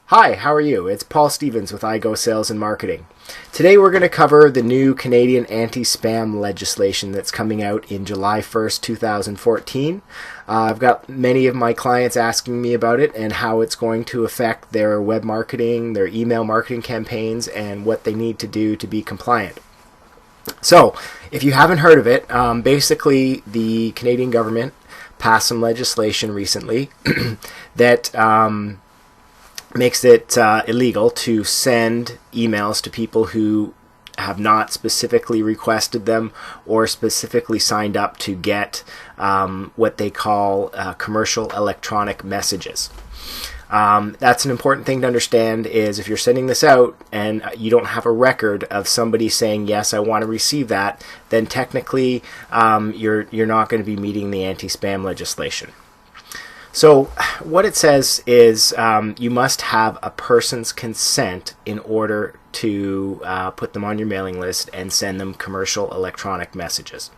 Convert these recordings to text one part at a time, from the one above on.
Hi, how are you? It's Paul Stevens with iGo Sales and Marketing. Today we're going to cover the new Canadian anti-spam legislation that's coming out in July 1st, 2014. I've got many of my clients asking me about it and how it's going to affect their web marketing, their email marketing campaigns, and what they need to do to be compliant. So, if you haven't heard of it, basically the Canadian government passed some legislation recently that makes it illegal to send emails to people who have not specifically requested them or specifically signed up to get what they call commercial electronic messages. That's an important thing to understand is if you're sending this out and you don't have a record of somebody saying, yes, I want to receive that, then technically you're not going to be meeting the anti-spam legislation. So what it says is you must have a person's consent in order to put them on your mailing list and send them commercial electronic messages.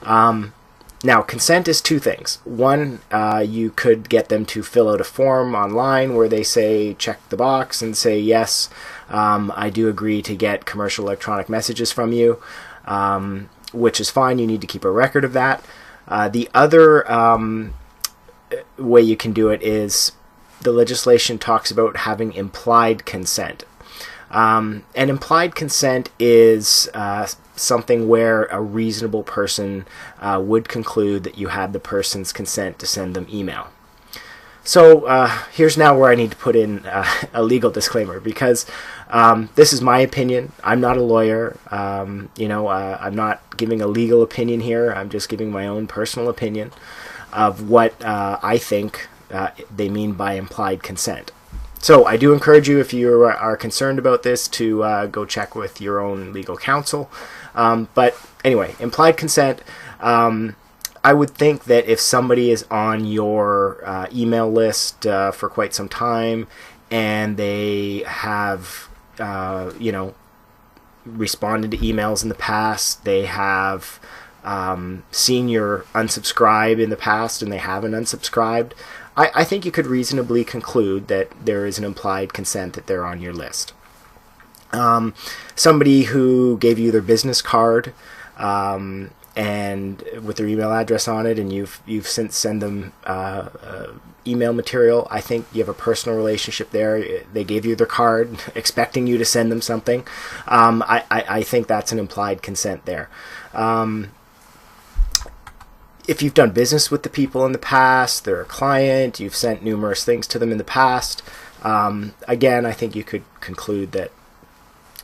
Now, consent is two things. One, you could get them to fill out a form online where they say, check the box and say, yes, I do agree to get commercial electronic messages from you, which is fine. You need to keep a record of that. The other way you can do it is the legislation talks about having implied consent. And implied consent is something where a reasonable person would conclude that you had the person's consent to send them email. So here's now where I need to put in a legal disclaimer because this is my opinion. I'm not a lawyer. I'm not giving a legal opinion here. I'm just giving my own personal opinion of what I think they mean by implied consent. So I do encourage you, if you are concerned about this, to go check with your own legal counsel. But anyway, implied consent, I would think that if somebody is on your email list for quite some time and they have, responded to emails in the past, they have seen your unsubscribe in the past and they haven't unsubscribed, I think you could reasonably conclude that there is an implied consent that they're on your list. Somebody who gave you their business card and with their email address on it, and you've since sent them email material, I think you have a personal relationship there. They gave you their card expecting you to send them something. I think that's an implied consent there. If you've done business with the people in the past, they're a client, you've sent numerous things to them in the past, again, I think you could conclude that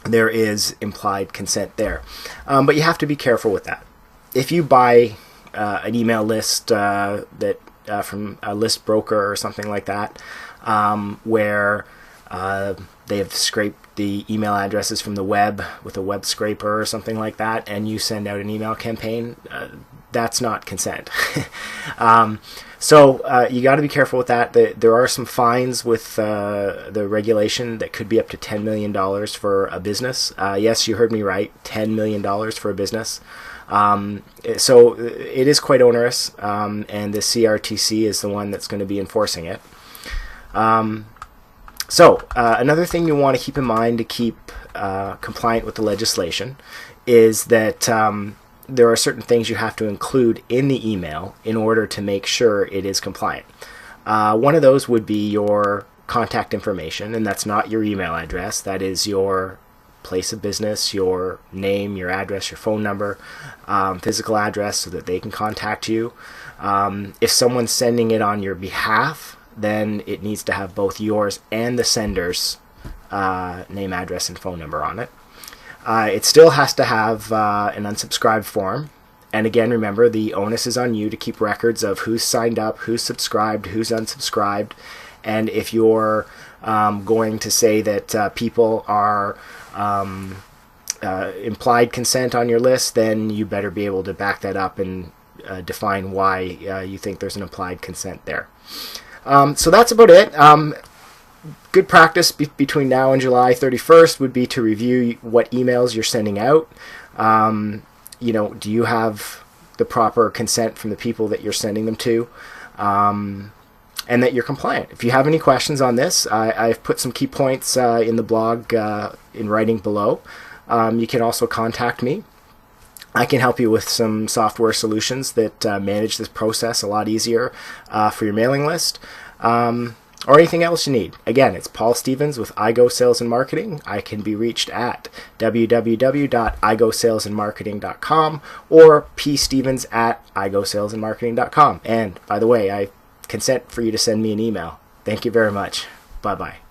there is implied consent there. But you have to be careful with that. If you buy an email list that from a list broker or something like that, where they have scraped the email addresses from the web with a web scraper or something like that, and you send out an email campaign, that's not consent. So you got to be careful with that. There are some fines with the regulation that could be up to $10 million for a business. Yes, you heard me right, $10 million for a business. So it is quite onerous, and the CRTC is the one that's going to be enforcing it. So another thing you want to keep in mind to keep compliant with the legislation is that there are certain things you have to include in the email in order to make sure it is compliant. One of those would be your contact information, and that's not your email address. That is your place of business, your name, your address, your phone number, physical address so that they can contact you. If someone's sending it on your behalf, then it needs to have both yours and the sender's name, address, and phone number on it. It still has to have an unsubscribe form. And again, remember, the onus is on you to keep records of who's signed up, who's subscribed, who's unsubscribed. And if you're going to say that people are implied consent on your list, then you better be able to back that up and define why you think there's an implied consent there. So that's about it. Good practice between now and July 31st would be to review what emails you're sending out. Do you have the proper consent from the people that you're sending them to? and that you're compliant. If you have any questions on this, I've put some key points in the blog in writing below. You can also contact me. I can help you with some software solutions that manage this process a lot easier for your mailing list, or anything else you need. Again, it's Paul Stevens with iGo Sales and Marketing. I can be reached at www.igosalesandmarketing.com or pstevens@igosalesandmarketing.com. And by the way, I consent for you to send me an email. Thank you very much. Bye-bye.